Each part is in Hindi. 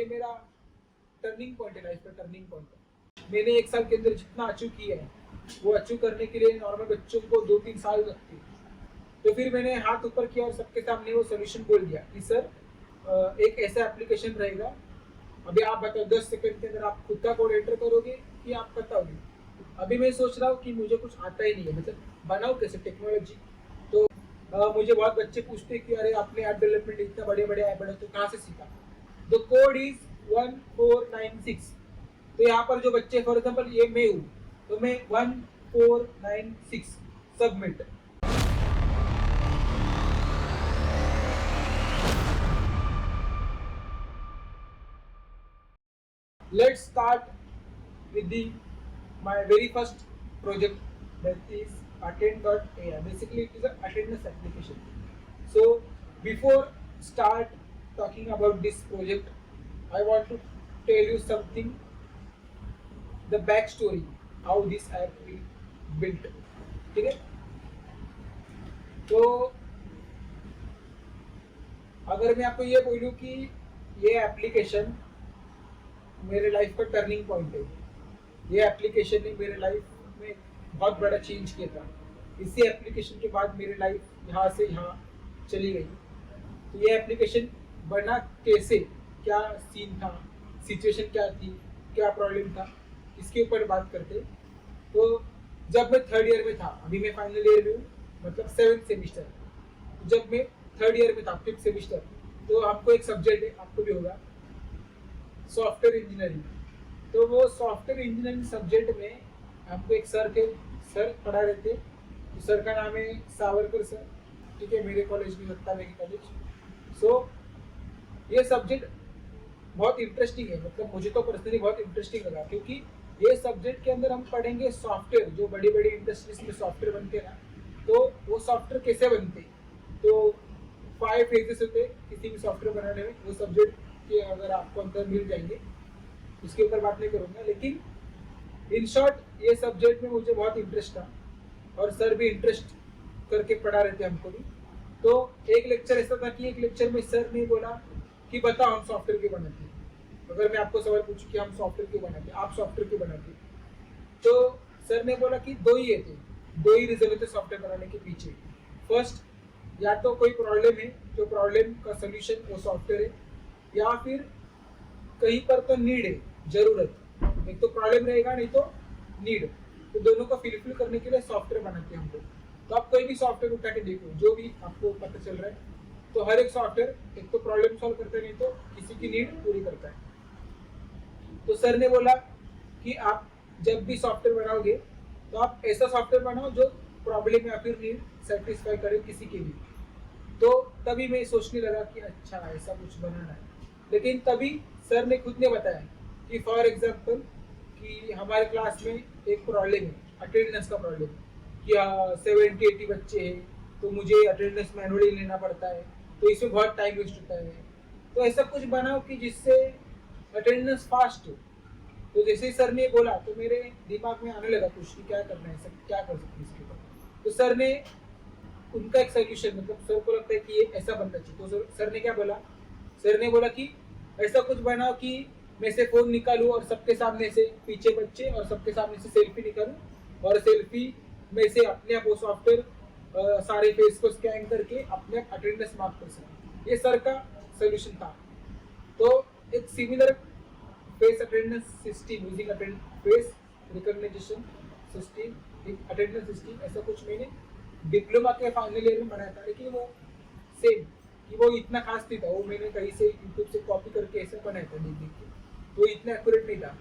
मेरा टर्निंग पॉइंट है, लाइफ का टर्निंग पॉइंट है। मैंने 1 साल के अंदर जितना अचीव किया है वो अचीव करने के लिए नॉर्मल बच्चों को 2-3 साल लगते हैं। तो फिर मैंने हाथ ऊपर किया और सबके सामने वो सोल्यूशन बोल दिया कि सर एक ऐसा एप्लीकेशन रहेगा, अभी आप बताओ 10 सेकंड के अंदर आप खुद का कोड एंटर करोगे कि आप बताओगे। अभी मैं सोच रहा हूँ कि मुझे कुछ आता ही नहीं है, मतलब बनाओ कैसे टेक्नोलॉजी। तो मुझे बहुत बच्चे पूछते हैं कि अरे आपने ऐप डेवलपमेंट इतना बड़े बड़े ऐप बना तो कहाँ से सीखा। The code is 1496। तो यहाँ पर जो बच्चे, फॉर एग्जाम्पल ये मैं हूँ, तो मैं 1496 submit. Let's start with my very first project, that is Attend.ai. Basically, it is an attendance application. So before start talking about this project, I want to tell you something, the backstory, how this app will built. ठीक है? तो अगर मैं आपको ये बोलूँ कि ये एप्लीकेशन मेरे लाइफ का टर्निंग पॉइंट है, ये एप्लीकेशन ने मेरे लाइफ में बहुत बड़ा चेंज किया था। इसी एप्लीकेशन के बाद मेरी लाइफ यहाँ से यहाँ चली गई। तो ये एप्लीकेशन बना कैसे, क्या सीन था, सिचुएशन क्या थी, क्या प्रॉब्लम था, इसके ऊपर बात करते। तो जब मैं 3rd ईयर में था, अभी मैं फाइनल ईयर में हूँ, मतलब 7th सेमिस्टर, जब मैं 3rd ईयर में था 5th सेमिस्टर, तो आपको एक सब्जेक्ट है, आपको भी होगा, सॉफ्टवेयर इंजीनियरिंग। तो वो सॉफ्टवेयर इंजीनियरिंग सब्जेक्ट में हमको एक सर पढ़ा रहे थे। तो सर का नाम है सावरकर सर, ठीक है, मेरे कॉलेज में लगता है कॉलेज। सो ये सब्जेक्ट बहुत इंटरेस्टिंग है, मतलब मुझे तो पर्सनली बहुत इंटरेस्टिंग लगा, क्योंकि ये सब्जेक्ट के अंदर हम पढ़ेंगे सॉफ्टवेयर, जो बड़ी बड़ी इंडस्ट्रीज में सॉफ्टवेयर बनते हैं ना, तो वो सॉफ्टवेयर कैसे बनते। तो 5 फेजेस होते किसी भी सॉफ्टवेयर बनाने में, वो सब्जेक्ट के अगर आपको अंदर मिल जाएंगे, उसके ऊपर बात नहीं करूँगा, लेकिन इन शॉर्ट ये सब्जेक्ट में मुझे बहुत इंटरेस्ट था और सर भी इंटरेस्ट करके पढ़ा रहे थे हमको भी। तो एक लेक्चर ऐसा था कि एक लेक्चर में सर ने बोला कि बताओ हम सॉफ्टवेयर क्यों बनाते हैं। अगर मैं आपको सवाल पूछूं कि हम सॉफ्टवेयर क्यों बनाते हैं, आप सॉफ्टवेयर क्यों बनाते हैं, तो सर ने बोला कि दो ही रीजन थे सॉफ्टवेयर बनाने के पीछे। फर्स्ट, या तो कोई प्रॉब्लम है, जो प्रॉब्लम का सोल्यूशन वो सॉफ्टवेयर है, या फिर कहीं पर तो नीड है, जरूरत। एक तो प्रॉब्लम रहेगा, नहीं तो नीड। तो दोनों को फिलफिल करने के लिए सॉफ्टवेयर बनाते हैं हम लोग। तो आप कोई भी सॉफ्टवेयर उठा के देखो, जो भी आपको पता चल रहा है, तो हर एक सॉफ्टवेयर एक तो प्रॉब्लम सॉल्व करता है, नहीं तो किसी की नीड पूरी करता है। तो सर ने बोला कि आप जब भी सॉफ्टवेयर बनाओगे तो आप ऐसा सॉफ्टवेयर बनाओ जो प्रॉब्लम या फिर नीड सेटिस्फाई करे किसी की भी। तो तभी मैं सोचने लगा कि अच्छा ऐसा कुछ बनाना है। लेकिन तभी सर ने खुद ने बताया कि फॉर एग्जांपल कि हमारे क्लास में एक प्रॉब्लम है, अटेंडेंस का प्रॉब्लम, कि 70-80 बच्चे हैं, तो मुझे अटेंडेंस मैनुअली लेना पड़ता है, तो इसमें बहुत टाइम वेस्ट होता है। तो ऐसा कुछ बनाओ कि जिससे अटेंडेंस फास्ट हो। तो जैसे ही सर ने बोला तो मेरे दिमाग में आने लगा कुछ कि क्या करना है, सब क्या कर सकते हैं इसके ऊपर। तो सर ने उनका एक सोल्यूशन, मतलब सर को लगता है कि ये ऐसा बनना चाहिए। तो सर ने क्या बोला, सर ने बोला कि ऐसा कुछ बनाओ कि मैं से फोन निकालूं और सबके सामने से पीछे बच्चे और सबके सामने से सेल्फी निकालूं, और सेल्फी में से अपने आप वो सॉफ्टवेयर सारे फेस को स्कैन करके अपने आप अटेंडेंस मार्क कर सकें। ये सर का सोल्यूशन था। तो एक similar face attendance system using face recognition system, एक अटेंडेंस सिस्टम, ऐसा कुछ मैंने डिप्लोमा के फाइनल ईयर में बनाया था। लेकिन वो सेम कि वो इतना खास नहीं था, वो मैंने कहीं से यूट्यूब से कॉपी करके ऐसा बनाया था देख के, तो इतना एक्यूरेट नहीं था।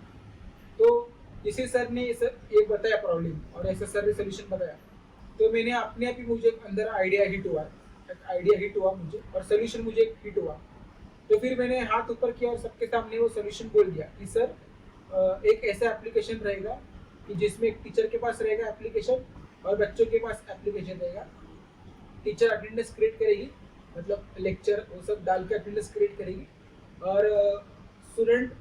तो इसी सर ने ये बताया प्रॉब्लम, और ऐसा सर ने सोल्यूशन बताया, तो मैंने अपने आप ही मुझे अंदर आइडिया हिट हुआ मुझे, और सोल्यूशन मुझे हिट हुआ। तो फिर मैंने हाथ ऊपर किया और सबके सामने वो सोल्यूशन बोल दिया कि सर एक ऐसा एप्लीकेशन रहेगा कि जिसमें एक टीचर के पास रहेगा एप्लीकेशन और बच्चों के पास एप्लीकेशन रहेगा। टीचर अटेंडेंस क्रिएट करेगी, मतलब लेक्चर वो सब डाल के अटेंडेंस क्रिएट करेगी, और स्टूडेंट,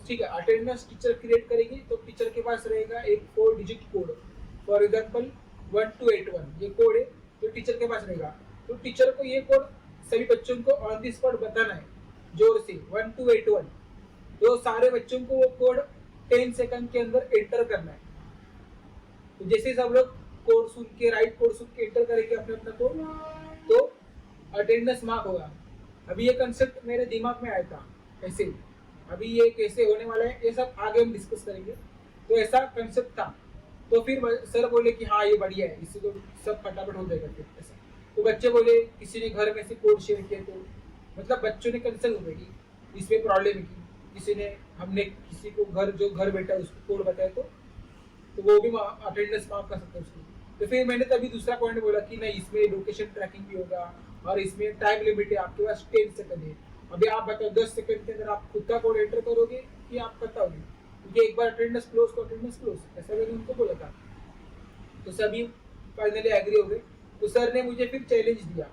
ठीक है, अटेंडेंस टीचर क्रिएट करेगी, तो टीचर के पास रहेगा एक 4 डिजिट कोड, फॉर एग्जांपल 1281 ये कोड है, तो टीचर के पास रहेगा। तो टीचर को ये कोड सभी बच्चों को ऑन द स्पॉट बताना है, जोर से 1281। तो सारे बच्चों को वो कोड 10 सेकंड के अंदर एंटर करना है। तो जैसे सब लोग कोड सुन के राइट कोड सुन के एंटर करेंगे अपने अपना कोड, तो अटेंडेंस मार्क होगा। अभी ये कंसेप्ट मेरे दिमाग में आया था ऐसे ही। अभी ये कैसे होने वाला है ये सब आगे हम डिस्कस करेंगे। तो ऐसा कंसेप्ट था। तो फिर सर बोले कि हाँ ये बढ़िया है, इससे तो सब फटाफट हो जाएगा फिर ऐसा। तो बच्चे बोले, किसी ने घर में से कोड शेयर किया, तो मतलब बच्चों ने कंसर्न हो गई इसमें प्रॉब्लम है कि किसी ने, हमने किसी को जो घर बैठा है उसको कोड बताया तो वो भी अटेंडेंस मार्क कर सकता है उसको। तो फिर मैंने तभी दूसरा पॉइंट बोला कि नहीं, इसमें लोकेशन ट्रैकिंग भी होगा और इसमें टाइम लिमिट है, आपके पास 10 सेकंड है। अभी आप बताओ 10 सेकंड के अंदर आप खुद का कोड एंटर करोगे कि आप बताओगे, क्योंकि एक बार अटेंडेंस क्लोज तो अटेंडेंस क्लोज, ऐसा मैंने उनको बोला था। तो सभी फाइनली एग्री हो गए। तो सर ने मुझे फिर चैलेंज दिया।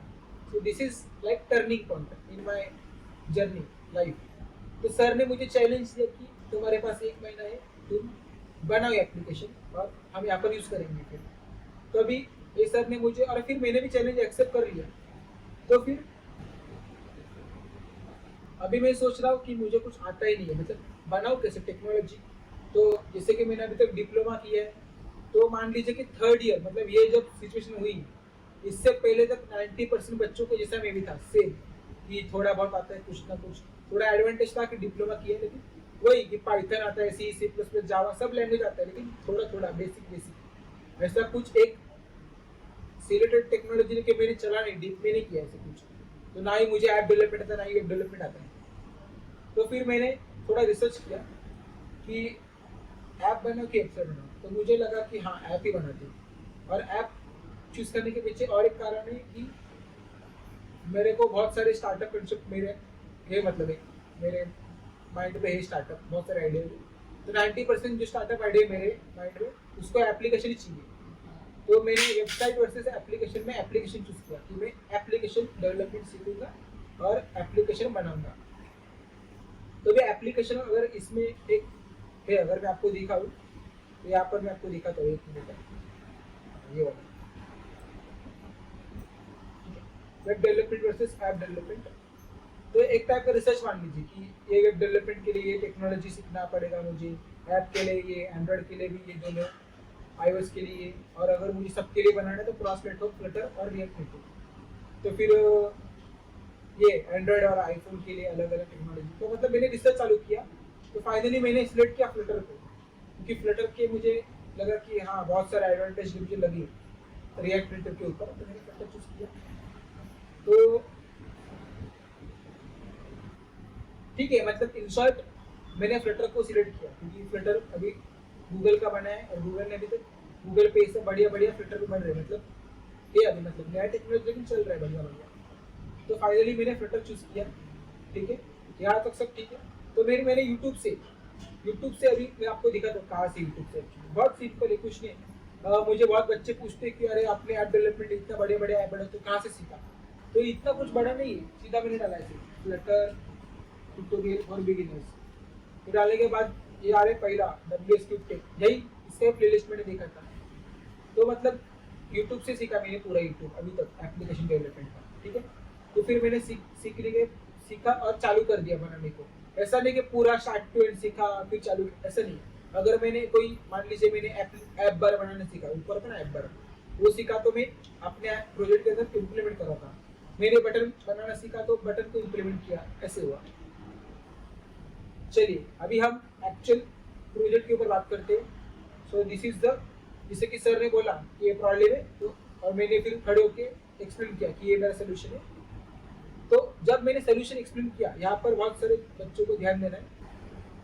So this is like turning point in my journey life. तो सर ने मुझे चैलेंज दिया कि तुम्हारे पास 1 महीना है, तुम बनाओ एप्लीकेशन और हम यहाँ पर यूज करेंगे। फिर तो अभी ये सर ने मुझे, और फिर मैंने भी चैलेंज एक्सेप्ट कर लिया। तो फिर अभी मैं सोच रहा हूँ कि मुझे कुछ आता ही नहीं है, मतलब बनाओ कैसे टेक्नोलॉजी। तो जैसे कि मैंने अभी तक डिप्लोमा किया है, तो मान लीजिए कि 3rd ईयर, मतलब ये जब सिचुएशन हुई इससे पहले तक 90% बच्चों को जैसा मैं भी था सेम, कि थोड़ा बहुत आता है कुछ ना कुछ। थोड़ा एडवांटेज था कि डिप्लोमा किया, लेकिन वही कि पाइथन आता है, C++, जावा, सब लैंग्वेज आता है, लेकिन थोड़ा थोड़ा बेसिक ऐसा कुछ एक सिलेक्टेड टेक्नोलॉजी के मैंने चला नहीं, डीप में नहीं किया ऐसे कुछ। तो ना ही मुझे ऐप डेवलपमेंट आता, ना ही वेब डेवलपमेंट आता है। तो फिर मैंने थोड़ा रिसर्च किया कि ऐप बनाओ कि वेबसाइट बनाओ। तो मुझे लगा कि हाँ ऐप ही बनाते हैं। और ऐप चूज करने के पीछे और एक कारण है कि मेरे को बहुत सारे स्टार्टअप कंसेप्ट मतलब है मेरे माइंड पे है स्टार्टअप, बहुत सारे आइडिया। तो 90% जो स्टार्टअप आइडिया मेरे माइंड में, उसको एप्लीकेशन ही चाहिए। तो मैंने वेबसाइट वर्सेस एप्लीकेशन में एप्लीकेशन चूज किया कि मैं एप्लीकेशन डेवलपमेंट सीखूंगा और एप्लीकेशन बनाऊंगा। तो भी एप्लीकेशन अगर इसमें एक है, अगर मैं आपको दिखाऊं तो यहाँ पर मैं आपको दिखाता हूँ, 1 मिनट है, ये वाला web development versus app development. तो एक टाइप का रिसर्च मान लीजिए कि ये वेब डेवलपमेंट के लिए ये टेक्नोलॉजी सीखना पड़ेगा मुझे, ऐप के लिए ये, एंड्रॉइड के लिए भी ये दोनों, iOS के लिए, और अगर मुझे सबके लिए बनाना है तो क्रॉस प्लेटफॉर्म, फ्लटर और रिएक्ट नेटिव। तो फिर ये एंड्रॉइड और आईफोन के लिए अलग अलग टेक्नोलॉजी। तो मतलब मैंने रिसर्च चालू किया। तो फाइनली मैंने सिलेक्ट किया फ्लटर को, क्योंकि फ्लटर के मुझे लगा कि हाँ बहुत सारे एडवांटेज मुझे लगे रिएक्ट नेटिव के ऊपर। तो मैंने फ्लटर चूज किया। तो ठीक है, मतलब इन शॉर्ट मैंने फ्लटर को सिलेक्ट किया, क्योंकि फ्लटर अभी गूगल का बना है और गूगल ने अभी तक गूगल पे से बढ़िया बढ़िया फ्लटर बन रहे हैं, मतलब ये अभी मतलब नया टेक्नोलॉजी लेकिन चल रहा है बढ़िया बढ़िया। तो फाइनली मैंने फ्लटर चूज किया। ठीक है, यहाँ तक सब ठीक है। तो मैंने यूट्यूब से अभी मैं आपको दिखाता हूँ कहाँ से यूट्यूब से। बहुत सिंपल है, कुछ नहीं। मुझे बहुत बच्चे पूछते हैं कि अरे आपने ऐप डेवलपमेंट इतना बढ़िया बढ़िया ऐप बनाया तो कहाँ से सीखा। तो इतना कुछ बड़ा नहीं है, सीधा मैंने डाला है फ्लटर ट्यूटोरियल फॉर बिगिनर्स। तो डालने के बाद ये आ रहे पहला WS Cube टेक, यही इसका प्लेलिस्ट मैंने देखा था। तो मतलब यूट्यूब से सीखा मैंने पूरा यूट्यूब अभी तक एप्लीकेशन डेवलपमेंट का। ठीक है, तो फिर मैंने सीखा और चालू कर दिया बनाने को। ऐसा नहीं कि पूरा स्टार्ट टू एंड सीखा फिर चालू, ऐसा नहीं। अगर मैंने कोई, मान लीजिए मैंने ऐप बार बनाना सीखा, ऊपर था ना ऐप बार, वो सीखा तो मैं अपने प्रोजेक्ट के अंदर इम्प्लीमेंट कर रहा था। मैंने बटन बनाना सीखा तो बटन को इम्प्लीमेंट किया, ऐसे हुआ। चलिए अभी हम एक्चुअल प्रोजेक्ट के ऊपर बात करते हैं। सो दिस इज द, जैसे कि सर ने बोला कि ये प्रॉब्लम है, तो और मैंने फिर खड़े होके एक्सप्लेन किया कि ये मेरा सोल्यूशन है। तो जब मैंने सोल्यूशन एक्सप्लेन किया, यहाँ पर बहुत सारे बच्चों को ध्यान देना है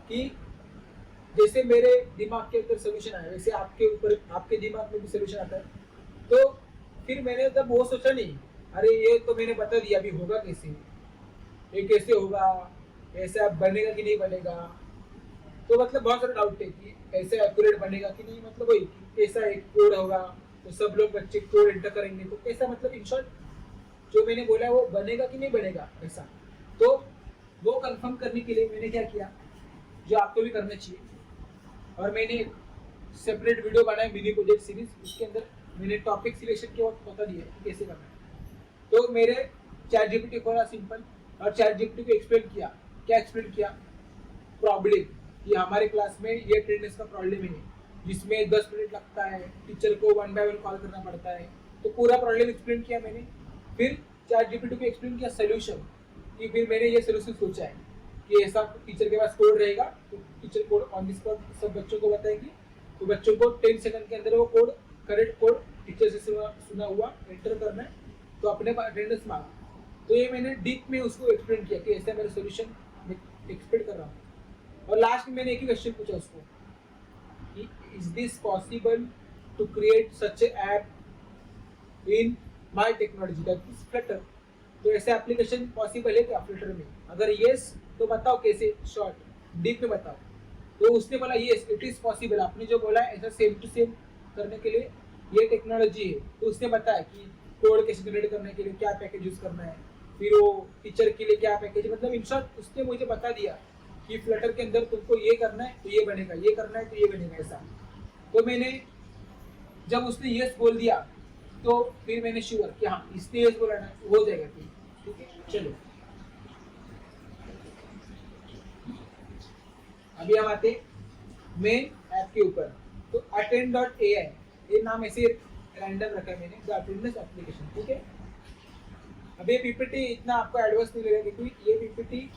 कि जैसे मेरे दिमाग के अंदर सोल्यूशन आया, वैसे आपके दिमाग में भी सोल्यूशन आता है। तो फिर मैंने तब वो सोचा नहीं, अरे ये तो मैंने बता दिया, अभी होगा कैसे, ये कैसे होगा, ऐसा बनेगा कि नहीं बनेगा। तो मतलब बहुत सारे डाउट है कि ऐसे एक्यूरेट बनेगा कि नहीं, मतलब वही कैसा एक कोड होगा तो सब लोग बच्चे कोड एंटर करेंगे तो कैसा, मतलब इन शॉर्ट जो मैंने बोला है वो बनेगा कि नहीं बनेगा ऐसा। तो वो कंफर्म करने के लिए मैंने क्या किया, जो आपको भी करना चाहिए, और मैंने सेपरेट वीडियो बनाया मिनी प्रोजेक्ट सीरीज। उसके अंदर मैंने टॉपिक सिलेक्शन के वक्त बता दिया कि कैसे करना है। तो मेरे ChatGPT खोला सिंपल, और ChatGPT को एक्सप्लेन किया। क्या एक्सप्लेन किया, प्रॉब्लम कि हमारे क्लास में ये अटेंडेंस का प्रॉब्लम है जिसमें 10 मिनट लगता है, टीचर को 1 बाय 1 कॉल करना पड़ता है। तो पूरा प्रॉब्लम एक्सप्लेन किया मैंने, फिर चैट जीपीटी को एक्सप्लेन किया सोल्यूशन, कि फिर मैंने ये सोल्यूशन सोचा है कि ऐसा टीचर के पास कोड रहेगा, तो teacher code on the spot सब बच्चों को बताएगी, तो बच्चों को 10 सेकंड के अंदर वो कोड, करेक्ट कोड टीचर से सुना हुआ एंटर करना है, तो अपने अटेंडेंस मांगा। तो ये मैंने डीप में उसको एक्सप्लेन किया कि ऐसा मेरा सोल्यूशन एक्सपेक्ट कर रहा हूँ। और लास्ट में मैंने एक ही क्वेश्चन पूछा उसको कि is this possible to create such app in my technology that is Flutter. तो ऐसे एप्लीकेशन पॉसिबल है क्या फ्लटर में? अगर यस तो बताओ कैसे, शॉर्ट डीप में बताओ। तो उसने बोला यस इट इज पॉसिबल, आपने जो बोला है ऐसा सेम टू सेम करने के लिए ये टेक्नोलॉजी है। तो उसने बताया कि कोड कैसे जनरेट करने के लिए क्या पैकेज यूज करना है, फिर वो टीचर के लिए क्या पैकेज, मतलब इन शॉर्ट उसने मुझे बता दिया कि फ्लटर के अंदर तुमको ये करना है तो ये बनेगा, ये करना है तो ये बनेगा ऐसा। तो मैंने जब उसने यस बोल दिया तो फिर मैंने श्योर कि हाँ इसने यस बोला ना हो जाएगा, ठीक है। चलो अभी हम आते मेन ऐप के ऊपर। तो attend.ai ये नाम ऐसे रैंडम रखा है मैंने, द अटेंडेंस एप्लीकेशन, ठीक है। अब ये पीपीटी इतना आपको एडवांस नहीं लगेगा क्योंकि ये पीपीटी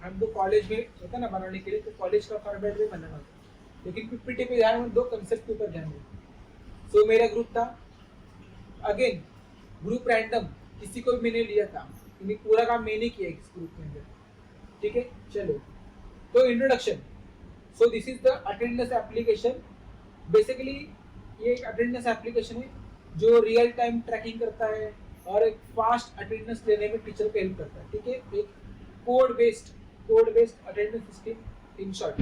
हमको कॉलेज में होता है ना बनाने के लिए, तो कॉलेज का फॉर्मेट में बनाना होता है, लेकिन पीपीटी पे ध्यान में 2 कंसेप्ट के ऊपर ध्यान दें। सो मेरा ग्रुप था, अगेन ग्रुप रैंडम, किसी को भी मैंने लिया था, पूरा काम मैंने किया इस ग्रुप के अंदर, ठीक है। चलो तो introduction. So this is the attendance application. Basically ये एक अटेंडेंस एप्लीकेशन है जो रियल टाइम ट्रैकिंग करता है और एक फास्ट अटेंडेंस लेने में टीचर को हेल्प करता है, ठीक है। एक code based attendance system in short,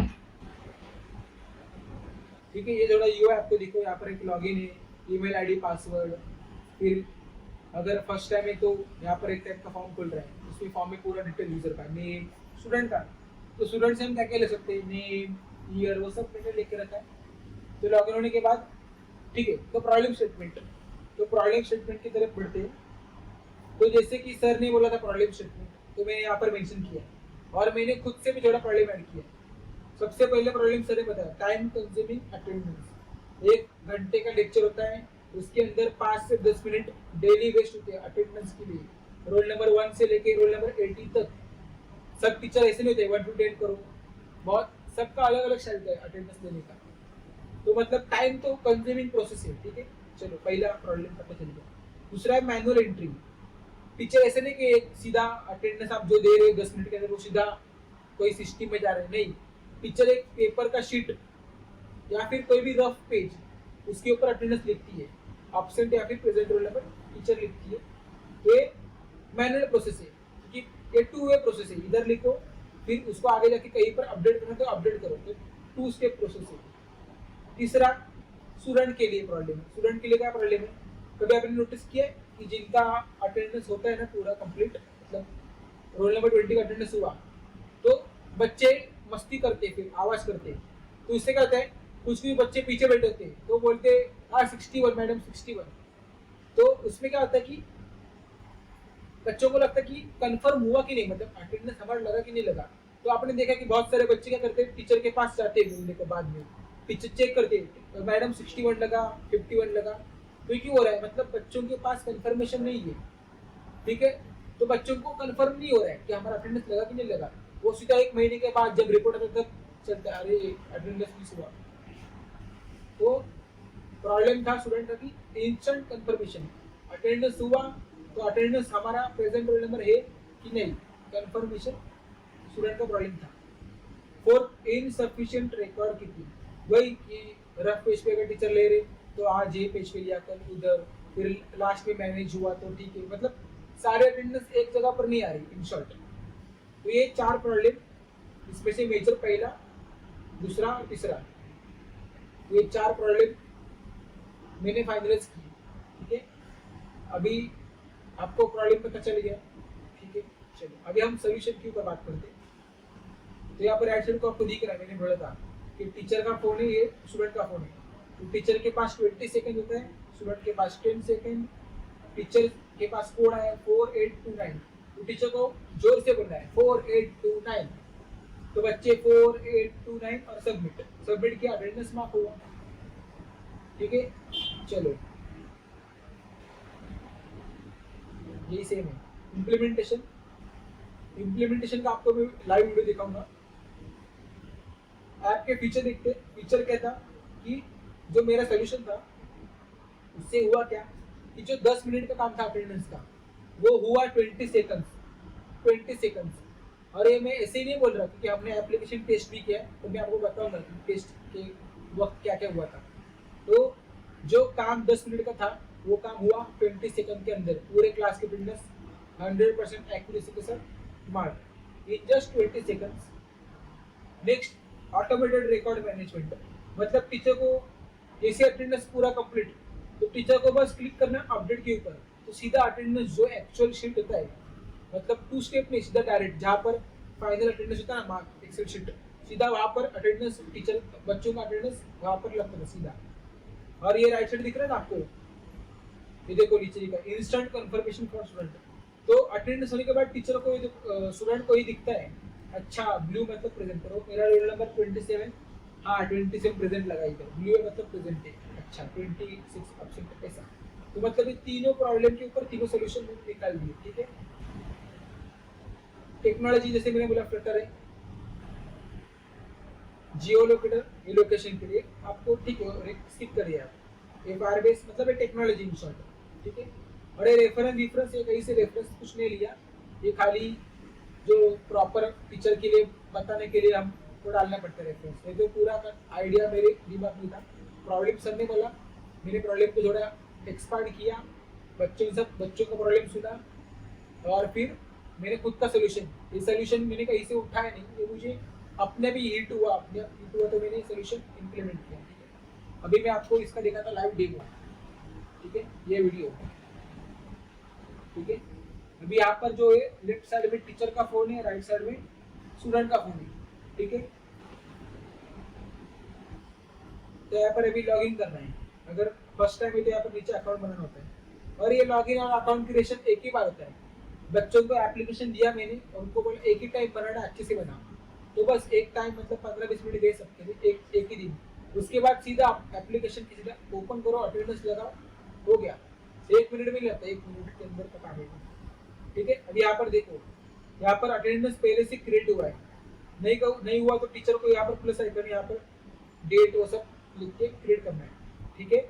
ठीक है। ये थोड़ा यूआई आपको दिखो, यहाँ पर एक लॉगिन है, ईमेल आईडी, पासवर्ड, फिर अगर फर्स्ट टाइम है तो यहाँ पर एक टाइप का फॉर्म खुल रहा है, उसमें फॉर्म में पूरा डिटेल यूजर का, नेम, स्टूडेंट का, तो स्टूडेंट से हम क्या क्या ले सकते हैं, नेम, ईयर, वो सब मैंने लेके रखा है। तो लॉगिन होने के बाद ठीक है, तो प्रॉब्लम स्टेटमेंट की तरफ बढ़ते हैं। तो जैसे कि सर ने बोला था प्रॉब्लम स्टेटमेंट, तो मैंने यहाँ पर मेंशन किया और मैंने खुद से भी थोड़ा प्रॉब्लम ऐड किया। सबसे पहले प्रॉब्लम सर ने बताया टाइम कंज्यूमिंग अटेंडेंस। 1 घंटे का लेक्चर होता है, उसके अंदर 5 से 10 मिनट डेली वेस्ट होते हैं अटेंडेंस के लिए। रोल नंबर 1 से लेके रोल नंबर 80 तक सब टीचर ऐसे नहीं होते 1 to 10 करो, बहुत सबका अलग अलग स्टाइल है अटेंडेंस लेने का। तो मतलब टाइम तो कंज्यूमिंग प्रोसेस है, ठीक है। चलो पहला प्रॉब्लम पता चल गया। दूसरा है मैनुअल एंट्री। टीचर ऐसे नहीं कि एक सीधा अटेंडेंस आप जो दे रहे हो 10 मिनट के अंदर वो सीधा कोई सिस्टम में जा रहे हैं, नहीं। टीचर एक पेपर का शीट या फिर कोई भी रफ पेज उसके ऊपर अटेंडेंस लिखती है, एब्सेंट या फिर प्रेजेंट रोल नंबर टीचर लिखती है। तो ये मैनुअल प्रोसेस है क्योंकि ये 2 वे प्रोसेस है, इधर लिखो फिर उसको आगे जाके कहीं पर अपडेट करना तो अपडेट करो, तो 2 स्टेप प्रोसेस है। तीसरा स्टूडेंट के लिए प्रॉब्लम है। स्टूडेंट के लिए क्या प्रॉब्लम है, कभी आपने नोटिस किया है कि जिनका अटेंडेंस होता है ना पूरा कंप्लीट, मतलब रोल नंबर 20 का अटेंडेंस हुआ तो बच्चे मस्ती करते फिर आवाज करते, तो इससे क्या होता है कुछ भी बच्चे पीछे बैठे होते हैं तो बोलते हाँ 61 मैडम 61। तो उसमें क्या होता है कि बच्चों को लगता है कि कंफर्म हुआ कि नहीं, मतलब अटेंडेंस हमारा लगा कि नहीं लगा। तो आपने देखा कि बहुत सारे बच्चे क्या करते हैं टीचर के पास जाते हैं बोलने के बाद में, टीचर चेक करते हैं मैडम 61 लगा 51 लगा, तो क्यों हो रहा है, मतलब बच्चों के पास कंफर्मेशन नहीं है, ठीक है। तो बच्चों को कंफर्म नहीं हो रहा है कि हमारा अटेंडेंस लगा कि नहीं लगा, वो सीधा 1 महीने के बाद जब रिपोर्ट आता तब चलता है अरे अटेंडेंस मिस हुआ। तो प्रॉब्लम था स्टूडेंट का कि इंस्टेंट कंफर्मेशन, अटेंडेंस हुआ तो अटेंडेंस हमारा प्रेजेंट रोल नंबर है कि नहीं, कंफर्मेशन स्टूडेंट का प्रॉब्लम था। 4 इनसफिशिएंट रिकॉर्ड कीपिंग, वही कि रफ पेज पे अगर टीचर ले रहे तो आज ये पेज पे लिया कल उधर, फिर लास्ट में मैनेज हुआ तो ठीक है, मतलब सारे अटेंडेंस एक जगह पर नहीं आ रही इन शॉर्ट। तो ये 4 प्रॉब्लम, इसमें से मेजर पहला, दूसरा और तीसरा, ये 4 प्रॉब्लम मैंने फाइनलाइज की, ठीक है। अभी आपको प्रॉब्लम पता चल गया, ठीक है। चलो अभी हम सोल्यूशन के ऊपर बात करते हैं। तो यहाँ पर राइट साइड को आपको दिख रहा है, मैंने बोला था कि टीचर का फोन है, ये स्टूडेंट का फोन है। तो टीचर के पास 20 सेकंड होता है, स्टूडेंट के पास 10 सेकंड। टीचर के पास कोड आया 4829, तो टीचर को जोर से बोलना है 4829, तो बच्चे 4, 8, 2, 9 और सबमिट किया, अटेंडेंस मार्क हुआ। ठीक है, चलो यही सेम है। इम्प्लीमेंटेशन का आपको मैं लाइव वीडियो दिखाऊंगा। ऐप के फीचर देखते। फीचर क्या था कि जो मेरा सोल्यूशन था उससे हुआ क्या कि जो 10 मिनट का काम था अटेंडेंस का, वो हुआ 20 सेकंड्स। और ये मैं ऐसे ही नहीं बोल रहा क्योंकि हमने एप्लीकेशन टेस्ट भी किया है, तो मैं आपको बताऊंगा कि टेस्ट के वक्त क्या क्या हुआ था। तो जो काम 10 मिनट का था वो काम हुआ 20 सेकंड के अंदर, पूरे क्लास के अटेंडेंस 100% एक्यूरेसी के साथ mark in just 20 seconds. Next, automated record management, मतलब टीचर को जैसे अटेंडेंस पूरा कंप्लीट, तो टीचर को बस क्लिक करना अपडेट के ऊपर, तो सीधा अटेंडेंस जो एक्चुअल शीट होता है, मतलब 2 स्टेप में सीधा डायरेक्ट जहाँ पर फाइनल अटेंडेंस होता है ना मार्क एक्सेल शीट, सीधा वहाँ पर अटेंडेंस टीचर बच्चों का अटेंडेंस वहाँ पर लगता है सीधा। और ये राइट साइड दिख रहा है ना आपको, ये देखो नीचे का इंस्टेंट कंफर्मेशन फॉर स्टूडेंट। तो अटेंडेंस होने के बाद टीचर को स्टूडेंट को ही दिखता है, अच्छा ब्लू मतलब प्रेजेंट करो, मेरा रोल नंबर 27, हाँ 27 प्रेजेंट लगा इधर, ब्लू है मतलब प्रेजेंट है, अच्छा 26 एब्सेंट, ऐसा। तो मतलब ये तीनों प्रॉब्लम के ऊपर तीनों सोल्यूशन निकाल दिए। ठीक है, टेक्नोलॉजी जैसे मैंने बोला फ्लटर है, जियो लोकेटर, ये लोकेशन के लिए आपको, ठीक है स्किप करिए आप, ये फायरबेस मतलब ये टेक्नोलॉजी इन शॉर्ट। ठीक है, और ये रेफरेंस ये कहीं से रेफरेंस कुछ नहीं लिया, ये खाली जो प्रॉपर टीचर के लिए बताने के लिए हमको डालना पड़ता है रेफरेंस। ये तो पूरा आइडिया मेरे दिमाग में था, प्रॉब्लम सर ने बोला, मैंने प्रॉब्लम को थोड़ा एक्सपांड किया, बच्चों का प्रॉब्लम सुना, और फिर मैंने खुद का सोल्यूशन, ये सोल्यूशन मैंने कहीं से उठाया नहीं, ये मुझे अपने भी हिट हुआ तो मैंने सोल्यूशन इम्प्लीमेंट किया। ठीक है, अभी मैं आपको इसका देखा था लाइव डेमो। ठीक है, ये वीडियो। ठीक है, अभी यहाँ पर जो है लेफ्ट साइड में टीचर का फोन है, राइट साइड में स्टूडेंट का फोन है। ठीक है, तो यहाँ पर अभी लॉग इन करना है, अगर फर्स्ट टाइम है तो यहाँ पर नीचे अकाउंट बनाना होता है, और ये लॉग इन और अकाउंट क्रिएशन एक ही बार होता है। बच्चों को एप्लीकेशन दिया मैंने, उनको बोला एक ही टाइम बनाना, अच्छे से बना, तो बस एक टाइम मतलब 15-20 मिनट दे सकते थे, एक ही दिन। उसके बाद सीधा एप्लीकेशन की सीधा ओपन करो, अटेंडेंस लगाओ, हो गया, 1 मिनट में लगता है, 1 मिनट के अंदर का काम है। ठीक है, अब यहाँ पर देखो, यहाँ पर अटेंडेंस पहले से क्रिएट हुआ है, नहीं हुआ तो टीचर को यहाँ पर प्लस आइकन, यहाँ पर डेट वो सब लिख के क्रिएट करना है। ठीक है,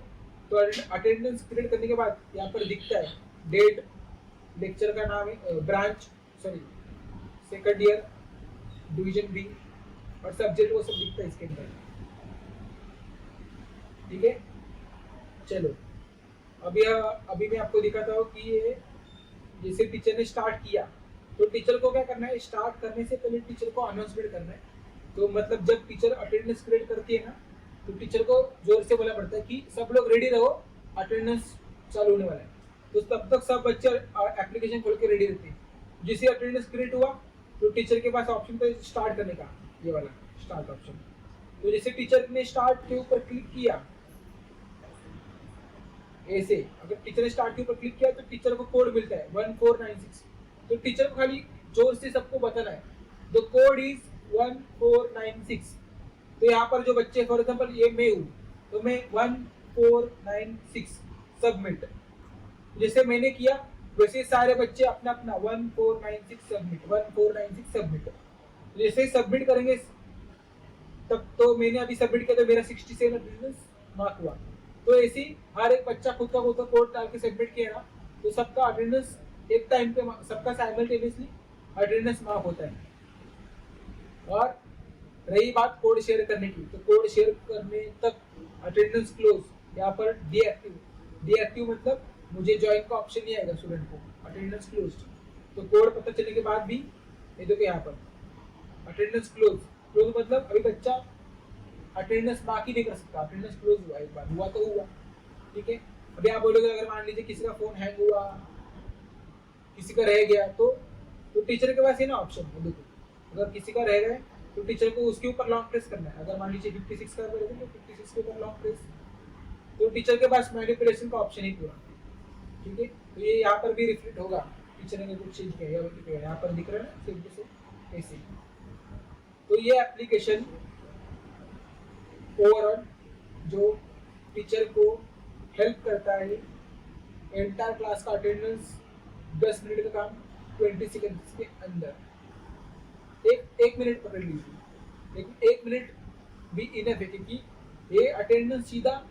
तो अटेंडेंस क्रिएट करने के बाद यहाँ पर दिखता है डेट, लेक्चर का नाम है, branch sorry second year division B, और सब्जेक्ट वो सब दिखता है इसके अंदर। ठीक है, चलो अभी मैं आपको दिखाता हूँ कि ये जैसे टीचर ने स्टार्ट किया, तो टीचर को क्या करना है, स्टार्ट करने से पहले टीचर को अनाउंसमेंट करना है। तो मतलब जब टीचर अटेंडेंस क्रिएट करती है ना, तो टीचर को जोर से बोलना पड़ता है कि सब लोग रेडी रहो, अटेंडेंस चालू होने वाला है। तो तब तक सब बच्चे एप्लीकेशन खोल के रेडी रहते हैं। जिसे अटेंडेंस क्रिएट हुआ तो टीचर के पास ऑप्शन था स्टार्ट करने का, ये वाला स्टार्ट ऑप्शन। तो जैसे टीचर ने स्टार्ट के ऊपर क्लिक किया, ऐसे अगर टीचर ने स्टार्ट के ऊपर क्लिक किया तो टीचर को कोड मिलता है 1496। तो टीचर को खाली जोर से सबको बताना है द कोड इज 1496। तो यहाँ पर जो बच्चे, फॉर एग्जाम्पल ये मैं हूँ, तो मैं 1496 सबमिट, जैसे मैंने किया वैसे सारे बच्चे अपना अपना 1496 सबमिट, 1496 सबमिट। जैसे सबमिट करेंगे तब, तो मैंने अभी सबमिट किया तो मेरा 67 अटेंडेंस मार्क हुआ। तो ऐसे ही हर एक बच्चा खुद का कोड डाल के सबमिट किया ना, तो सबका अटेंडेंस एक टाइम पे, सबका साइमल्टेनियसली अटेंडेंस मार्क होता है। और रही बात कोड शेयर करने की, तो कोड शेयर करने तक अटेंडेंस क्लोज, यहाँ पर डीएक्टिव मतलब मुझे ज्वाइन का ऑप्शन नहीं आएगा स्टूडेंट को, अटेंडेंस क्लोज। तो कोड पता चलने के बाद भी ये देखो यहाँ पर अटेंडेंस क्लोज मतलब अभी बच्चा अटेंडेंस मार्क ही नहीं कर सकता, अटेंडेंस क्लोज हुआ, एक बार हुआ तो हुआ। ठीक है, अभी आप बोलोगे अगर मान लीजिए किसी का फोन हैंग हुआ, किसी का रह गया, तो टीचर के पास है ना ऑप्शन, देखो अगर किसी का रह गया तो टीचर को उसके ऊपर लॉन्ग प्रेस करना है। अगर मान लीजिए 56 का करोगे तो 56 के ऊपर लॉन्ग प्रेस, तो टीचर के पास मैनिपुलेशन का ऑप्शन ही पूरा। ठीक है, तो ये यहाँ पर भी रिफ्लेक्ट होगा, टीचर ने कुछ चेंज किया, यहाँ पर दिख रहा है ना, सिर्फ ऐसे। तो ये एप्लीकेशन ओवरऑल जो टीचर को हेल्प करता है, एंटायर क्लास का अटेंडेंस 10 मिनट का काम 20 सेकेंड्स के अंदर, एक मिनट पकड़ लीजिए, लेकिन 1 मिनट भी इनफ है, क्योंकि ये अटेंडेंस सीधा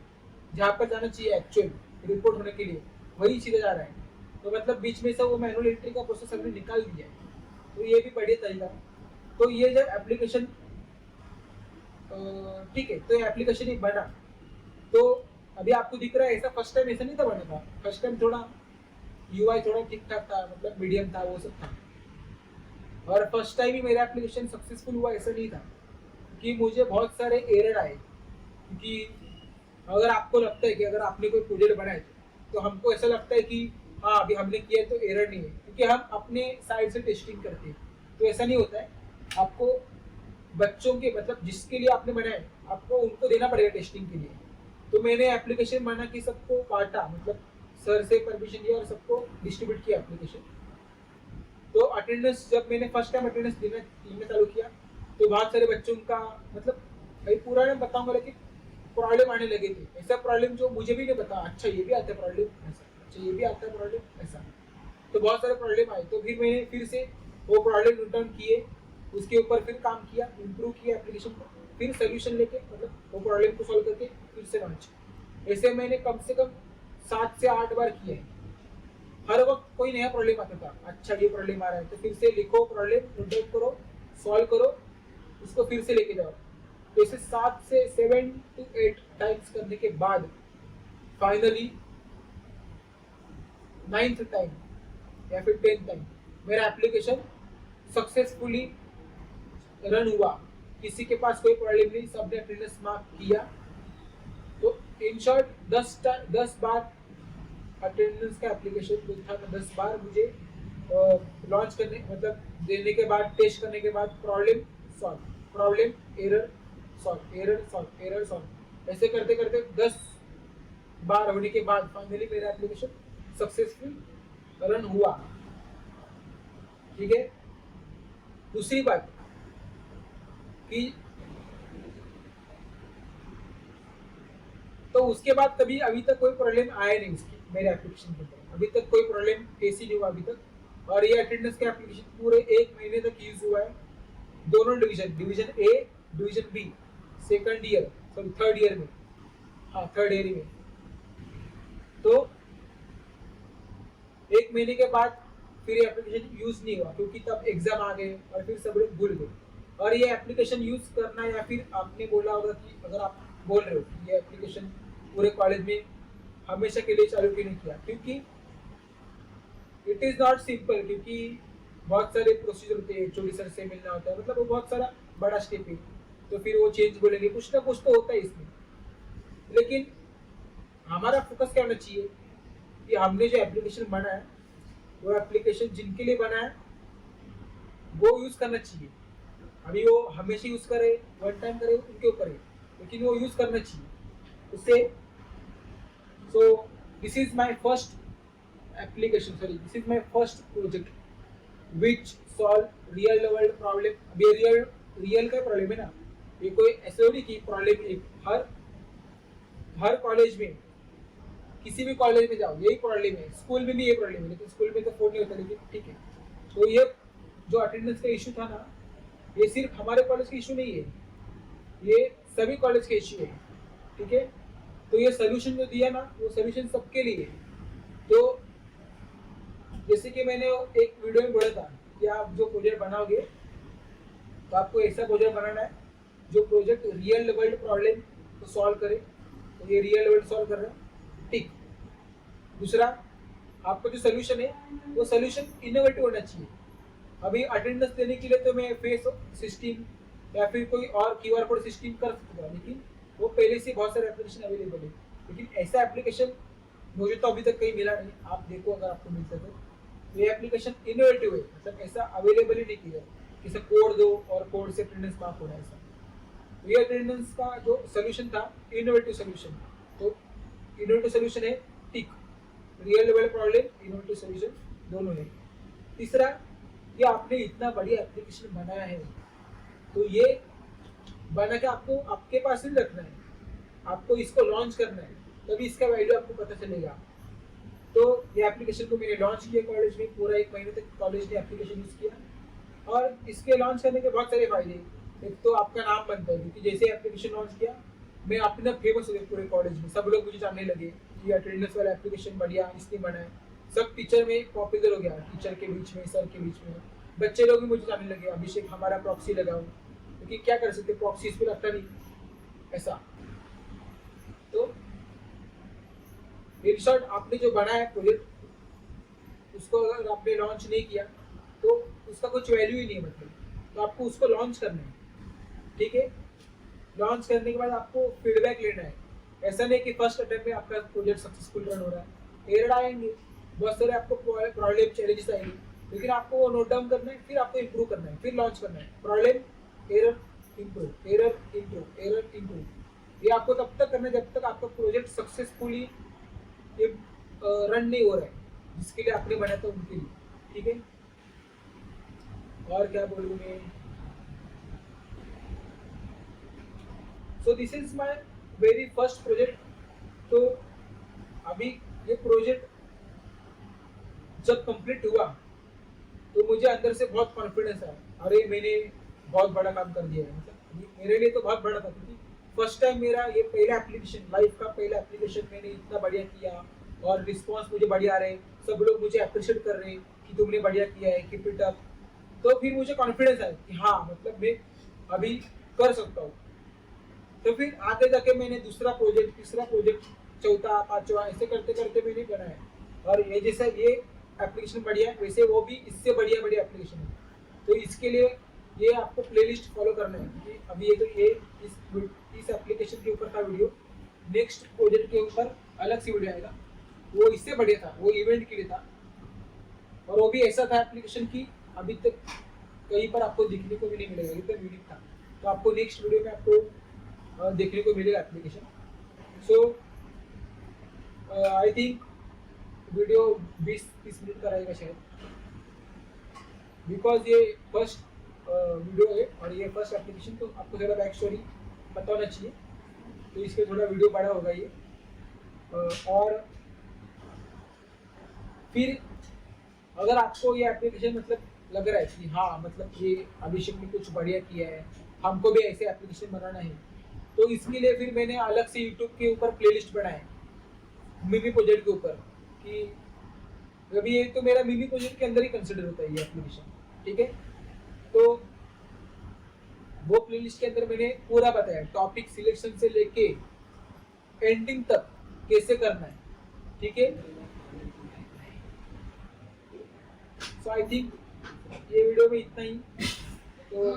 जहाँ पर जाना चाहिए एक्चुअल रिपोर्ट होने के लिए वही सीधा जा रहा है। तो मतलब बीच में से वो मैनुअल एंट्री का प्रोसेस हमने निकाल दिया है, तो ये भी बढ़िया तरीका है। तो ये जब एप्लीकेशन ठीक है, तो ये एप्लीकेशन एक बना, तो अभी आपको दिख रहा है ऐसा फर्स्ट टाइम ऐसा नहीं था बना था। फर्स्ट टाइम थोड़ा यूआई थोड़ा ठीक ठाक था, मतलब मीडियम था, वो सब था। और फर्स्ट टाइम ही मेरा एप्लीकेशन सक्सेसफुल हुआ ऐसा नहीं था, क्योंकि मुझे बहुत सारे एरर आए। क्योंकि अगर आपको लगता है कि अगर आपने कोई प्रोजेक्ट बनाया तो हमको ऐसा लगता है कि हाँ अभी हमने किया तो एरर नहीं है, क्योंकि हम अपने साइड से टेस्टिंग करते हैं। तो ऐसा नहीं होता है, आपको बच्चों के मतलब जिसके लिए आपने बनाया आपको उनको देना पड़ेगा टेस्टिंग के लिए। तो मैंने एप्लीकेशन बना कि सबको बांटा, मतलब सर से परमिशन लिया और सबको डिस्ट्रीब्यूट किया एप्लीकेशन। तो अटेंडेंस जब मैंने फर्स्ट टाइम अटेंडेंस लेना चालू किया तो बहुत सारे बच्चों का मतलब भाई पूरा नहीं बताऊंगा, लेकिन प्रॉब्लम आने लगे थे। ऐसा प्रॉब्लम जो मुझे भी नहीं पता, अच्छा ये भी आता है प्रॉब्लम ऐसा, अच्छा ये भी आता है प्रॉब्लम ऐसा। तो बहुत सारे प्रॉब्लम आए, तो फिर मैंने फिर से वो प्रॉब्लम रिटर्न किए, उसके ऊपर फिर काम किया, इम्प्रूव किया एप्लीकेशन को, फिर सोल्यूशन लेके मतलब वो प्रॉब्लम को सॉल्व करके फिर से लॉन्च। ऐसे मैंने कम से कम 7 से 8 बार किया है। हर वक्त कोई नया प्रॉब्लम आता था, अच्छा ये प्रॉब्लम आ रहा है तो फिर से लिखो प्रॉब्लम, नोट डाउन करो, सॉल्व करो, उसको फिर से लेके जाओ। तो इसे 7 से 7 to 8 टाइम्स करने के बाद फाइनली 9th टाइम या फिर 10th टाइम मेरा एप्लीकेशन सक्सेसफुली रन हुआ। किसी के पास कोई प्रॉब्लम नहीं, सबने अटेंडेंस मार्क किया। तो इन शॉर्ट 10 बार अटेंडेंस का एप्लीकेशन जो था, 10 बार मुझे लॉन्च करने मतलब देने के बाद, टेस्ट करने के बाद problem solve, problem error solve, error solve, error solve, ऐसे करते करते 10 बार होने के बाद फाइनली मेरा एप्लीकेशन सक्सेसफुल रन हुआ। ठीक है। दूसरी बात कि तो उसके बाद कभी अभी तक कोई प्रॉब्लम आया नहीं इसकी मेरे एप्लीकेशन के ऊपर, अभी तक कोई प्रॉब्लम फेस ही नहीं हुआ अभी तक। और ये अटेंडेंस का एप्लीकेशन पूरे 1 महीने तक यूज हुआ है, दोनों division, division A, division B, second year sorry third year में, हाँ थर्ड ईयर में। तो 1 महीने के बाद फिर ये एप्लीकेशन यूज नहीं हुआ, क्योंकि तब एग्जाम आ गए और फिर सब लोग भूल गए। और ये एप्लीकेशन यूज करना, या फिर आपने बोला होगा कि अगर आप बोल रहे हो कि ये एप्लीकेशन पूरे कॉलेज में हमेशा के लिए चालू क्यों नहीं किया, क्योंकि इट इज नॉट सिंपल, क्योंकि बहुत सारे प्रोसीजर होते हैं, एचओडी सर से मिलना होता है, मतलब वो बहुत सारा बड़ा स्टेप है। तो फिर वो चेंज बोलेंगे, कुछ ना कुछ तो होता है इसमें। लेकिन हमारा फोकस क्या होना चाहिए कि हमने जो एप्लीकेशन बनाया है वो एप्लीकेशन जिनके लिए बना है वो यूज करना चाहिए। अभी वो हमेशा यूज करे, वन टाइम करे, उनके ऊपर है, लेकिन वो यूज करना चाहिए उससे। So this is my first application, sorry, this is my first project which solve real world problem। अब ये रियल का प्रॉब्लम है ना, ये कोई ऐसे नहीं कि प्रॉब्लम एक हर कॉलेज में, किसी भी कॉलेज में जाओ यही प्रॉब्लम है, स्कूल में भी ये प्रॉब्लम है, लेकिन स्कूल में तो फोन नहीं होता, लेकिन ठीक है। तो ये जो अटेंडेंस का इशू था ना, ये सिर्फ हमारे कॉलेज का इशू नहीं है, ये सभी कॉलेज का इशू है। ठीक है। तो ये सोल्यूशन जो दिया ना, वो सोल्यूशन सबके लिए है। तो जैसे कि मैंने एक वीडियो में बोला था कि आप जो प्रोजेक्ट बनाओगे तो आपको ऐसा प्रोजेक्ट बनाना है जो प्रोजेक्ट रियल वर्ल्ड प्रॉब्लम को सॉल्व करे। तो ये रियल वर्ल्ड सॉल्व कर रहा है, ठीक। दूसरा, आपका जो सोल्यूशन है वो सोल्यूशन इनोवेटिव होना चाहिए। अभी अटेंडेंस देने के लिए तो मैं फेस सिस्टम या फिर कोई और क्यूआर कोड सिस्टम कर सकता हूँ, लेकिन वो पहले से बहुत सारे एप्लीकेशन अवेलेबल है। लेकिन ऐसा एप्लीकेशन मुझे तो अभी तक कहीं मिला नहीं, आप देखो अगर आपको मिल सके। तो ये एप्लीकेशन इनोवेटिव है, मतलब ऐसा अवेलेबल ही नहीं किया कि कोड दो और कोड से अटेंडेंस मार्क होना, ऐसा। तो ये अटेंडेंस का जो सोल्यूशन था इनोवेटिव सोल्यूशन। तो इनोवेटिव सोल्यूशन है, tick. Real world problem, innovative solution दोनों है। तीसरा, ये आपने इतना बढ़िया एप्लीकेशन बनाया है तो ये बना के आपको आपके पास नहीं रखना है, आपको इसको लॉन्च करना है, तभी इसका वैल्यू आपको पता चलेगा। तो ये एप्लीकेशन को मैंने लॉन्च किया कॉलेज में, पूरा 1 महीने तक कॉलेज ने एप्लीकेशन यूज़ किया। और इसके लॉन्च करने के बहुत सारे फायदे, एक तो आपका नाम बनता है, क्योंकि जैसे एप्लीकेशन लॉन्च किया मैं अपना फेमस हो गया पूरे कॉलेज में, सब लोग मुझे जानने लगे कि अटेंडेंस वाला एप्लीकेशन बढ़िया इसने बनाया। सब टीचर में पॉपुलर हो गया, टीचर के बीच में, सर के बीच में, बच्चे लोग भी मुझे जानने लगे, अभिषेक हमारा प्रॉक्सी लगाओ, क्योंकि क्या कर सकते, प्रॉक्सी इस पर लगता नहीं ऐसा। तो इन शॉर्ट आपने जो बनाया है प्रोजेक्ट, उसको अगर आपने लॉन्च नहीं किया तो उसका कुछ वैल्यू ही नहीं है, मतलब तो आपको उसको लॉन्च करना है, ठीक है। लॉन्च करने के बाद आपको फीडबैक लेना है, ऐसा नहीं कि फर्स्ट अटेम्प्ट में आपका प्रोजेक्ट सक्सेसफुल रन हो रहा है। एरर आएंगे, बहुत सारे आपको प्रॉब्लम चैलेंजेस आएंगे, लेकिन आपको वो नोट डाउन करना है, फिर आपको इम्प्रूव करना है, फिर लॉन्च करना है। Problem, error, improve, error, improve, error, improve. ये आपको तब तक करना है जब तक आपका प्रोजेक्ट सक्सेसफुली रन नहीं हो रहा है, जिसके लिए आपने बनाया था उनके लिए, ठीक है। और क्या बोलूँ मैं, so this is my very first project. तो अभी ये प्रोजेक्ट जब कंप्लीट हुआ तो मुझे अंदर से बहुत कॉन्फिडेंस आया, अरे मैंने बहुत बड़ा काम कर दिया है, मतलब मेरे लिए तो बहुत बड़ा था, क्योंकि फर्स्ट टाइम मेरा ये पहला एप्लीकेशन, लाइफ का पहला एप्लीकेशन मैंने इतना बढ़िया किया और रिस्पॉन्स मुझे बढ़िया आ रहे, सब लोग मुझे अप्रिशिएट कर रहे हैं कि तुमने बढ़िया किया है, कीप इट अप। तो फिर मुझे कॉन्फिडेंस आया कि हाँ, मतलब मैं अभी कर सकता हूँ। तो फिर आगे जाके मैंने दूसरा प्रोजेक्ट, तीसरा प्रोजेक्ट, चौथा, पांचवा, ऐसे करते करते मैंने बनाया। और ये जैसा ये एप्लीकेशन बढ़िया है, वैसे वो भी इससे बढ़िया बढ़िया एप्लीकेशन है। तो इसके लिए ये आपको प्लेलिस्ट फॉलो करना है, क्योंकि अभी ये तो ये इस एप्लीकेशन के ऊपर था वीडियो, नेक्स्ट प्रोजेक्ट के ऊपर अलग से वीडियो आएगा, वो इससे बढ़िया था, वो इवेंट के लिए था, और वो भी ऐसा था एप्लीकेशन की अभी तक कहीं पर आपको दिखने को भी नहीं मिलेगा, इतना यूनिक था। तो आपको नेक्स्ट वीडियो में आपको देखने को मिलेगा application. So I think video 20-30 minute का रहेगा शायद, बिकॉज ये फर्स्ट वीडियो है और ये फर्स्ट एप्लीकेशन, तो आपको ज़रा बैक स्टोरी पता होना चाहिए, तो इसके थोड़ा वीडियो बड़ा होगा ये। और फिर अगर आपको ये एप्लीकेशन मतलब लग रहा है कि हाँ, मतलब ये अभिषेक ने कुछ बढ़िया किया है, हमको भी ऐसे एप्लीकेशन बनाना है, तो इसके लिए फिर मैंने अलग से यूट्यूब के ऊपर प्लेलिस्ट बनाए मिनी प्रोजेक्ट के ऊपर, कि अभी ये तो मेरा मिनी प्रोजेक्ट के अंदर ही कंसिडर होता है ये एप्लीकेशन, ठीक है। तो वो प्लेलिस्ट के अंदर मैंने पूरा बताया, टॉपिक सिलेक्शन से लेके एंडिंग तक कैसे करना है, ठीक है। सो आई थिंक ये वीडियो में इतना ही। तो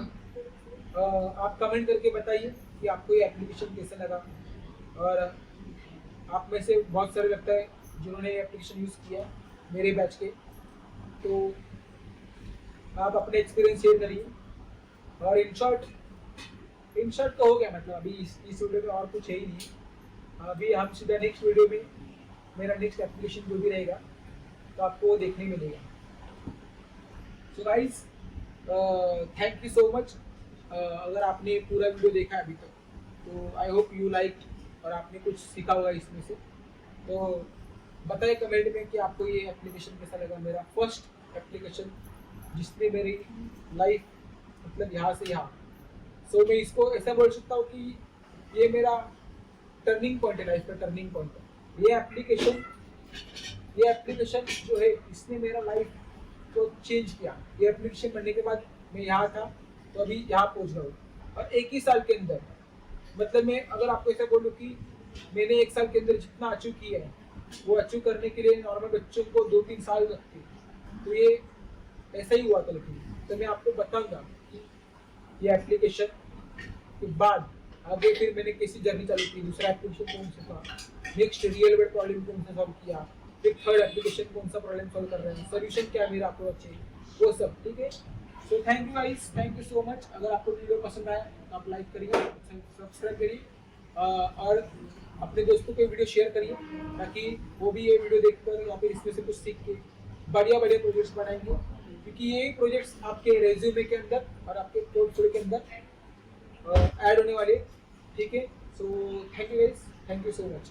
आप कमेंट करके बताइए कि आपको ये एप्लीकेशन कैसा लगा, और आप में से बहुत सारे लगता है जिन्होंने ये एप्लीकेशन यूज़ किया है मेरे बैच के, तो आप अपने एक्सपीरियंस शेयर करिए। और इन शॉर्ट तो हो गया, मतलब अभी इस वीडियो में और कुछ है ही नहीं। अभी हम सीधा नेक्स्ट वीडियो में मेरा नेक्स्ट एप्लीकेशन जो भी रहेगा तो आपको वो देखने मिलेगा। So guys, thank you so much. अगर आपने पूरा वीडियो देखा अभी तक तो आई होप यू लाइक, और आपने कुछ सीखा होगा इसमें से। तो बताइए कमेंट में कि आपको ये एप्लीकेशन कैसा लगा, मेरा फर्स्ट एप्लीकेशन जिसने मेरी लाइफ मतलब यहाँ से यहाँ। सो मैं इसको ऐसा बोल सकता हूँ कि ये मेरा टर्निंग पॉइंट है, लाइफ का टर्निंग पॉइंट है ये एप्लीकेशन जो है, इसने मेरा लाइफ को चेंज किया। ये एप्लीकेशन बनने के बाद मैं यहाँ था, तो अभी यहाँ पहुँच गया हूँ, और एक ही साल के अंदर, मतलब मैं अगर आपको ऐसा बोलूँ कि मैंने एक साल के अंदर जितना अचीव किया है, वो अचीव करने के लिए नॉर्मल बच्चों को 2-3 साल लगते, तो ये ऐसा ही हुआ था। लेकिन तो मैं आपको बताऊंगा कि ये एप्लीकेशन के बाद आगे फिर मैंने कैसी जर्नी चालू की, दूसरा एप्लीकेशन कौन सा था, नेक्स्ट रियल वर्ल्ड प्रॉब्लम कौन सा सॉल्व किया, फिर थर्ड एप्लीकेशन कौन सा प्रॉब्लम सॉल्व कर रहे हैं, सोल्यूशन क्या मेरा अप्रोच है, वो सब, ठीक है। So thank you guys, thank you so much. अगर आपको वीडियो पसंद आया तो आप लाइक करिए, सब्सक्राइब करिए, और अपने दोस्तों को वीडियो शेयर करिए, ताकि वो भी ये वीडियो देखकर या फिर इसमें से कुछ सीख के बढ़िया बढ़िया प्रोजेक्ट्स बनाएंगे। क्योंकि ये प्रोजेक्ट्स आपके रेज्यूमे के अंदर और आपके पोर्टफोलियो के अंदर ऐड होने वाले हैं। ठीक है, so thank you guys, thank you so much.